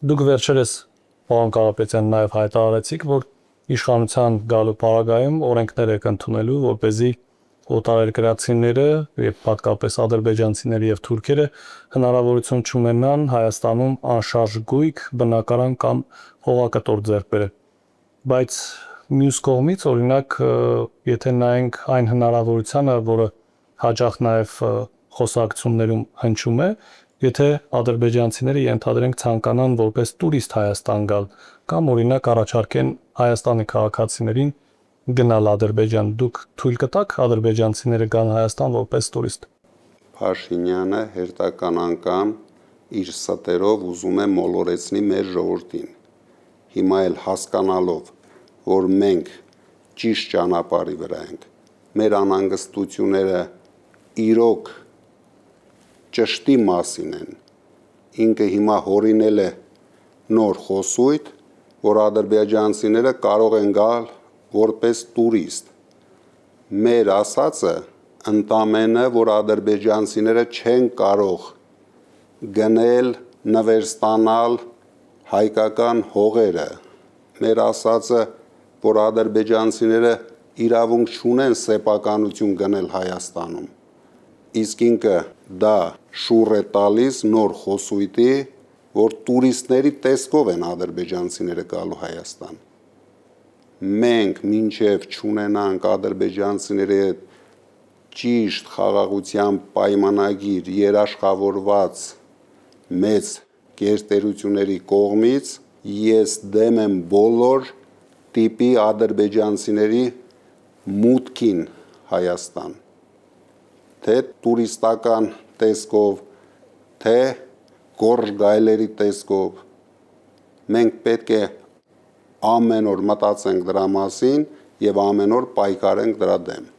Դուք վերջերս պարոն Կարապետյան նաև հայտարարեցիք, որ իշխանության գալու պարագայում օրենքներ եք ընդունելու, որպեսզի օտարերկրացիները եւ հատկապես ադրբեջանցիները եւ թուրքերը հնարավորություն չունենան Հայաստանում անշարժ գույք, բնակարան կամ հողակտոր ձեռք բերել։ Բայց մյուս կողմից, օրինակ, եթե նայենք այն հնարավորությանը, որը հաճախ նաև խոսակցություններում հնչում է, եթե ադրբեջանցիները ենթադրենք ցանկանան որպես տուրիստ Հայաստան գալ կամ օրինակ առաջարկեն Հայաստանի քաղաքացիներին գնալ Ադրբեջան, դուք թույլ կտաք ադրբեջանցիները գան Հայաստան որպես տուրիստ։ Փաշինյանը հերթական անգամ իր ստերով ուզում է մոլորեցնի մեր ժողովրդին։ Հիմա էլ հասկանալով, որ մենք ճիշտ ճանապարհի վրա ենք, մեր անհանգստությունները իրոք ճշտի մասին են, ինքը հիմա հորինել է նոր խոսույթ, որ ադրբեջանցիները կարող են գալ որպես տուրիստ։ Մեր ասածը ընդամենը, որ ադրբեջանցիները չեն կարող գնել, նվեր ստանալ հայկական հողերը։ Մեր ասածը, որ ադրբեջանցիները իրավունք չունեն սեփականություն գնել Հայաստանում։ Իսկ ինքը դա շուռ է տալիս նոր խոսույթի, որ տուրիստների տեսքով են ադրբեջանցիները գալու Հայաստան։ Մենք մինչև չունենանք ադրբեջանցիների հետ ճիշտ խաղաղության պայմանագիր երաշխավորված մեծ գերտերությունների կողմից, ես դեմ եմ բոլոր տիպի ադրբեջանցիների մուտքին Հայաստան, թե տուրիստական տեսքով, թե գորշ գայլերի տեսքով։ Մենք պետք է ամեն օր մտածենք դրա մասին եւ ամեն օր պայքարենք դրա դեմ։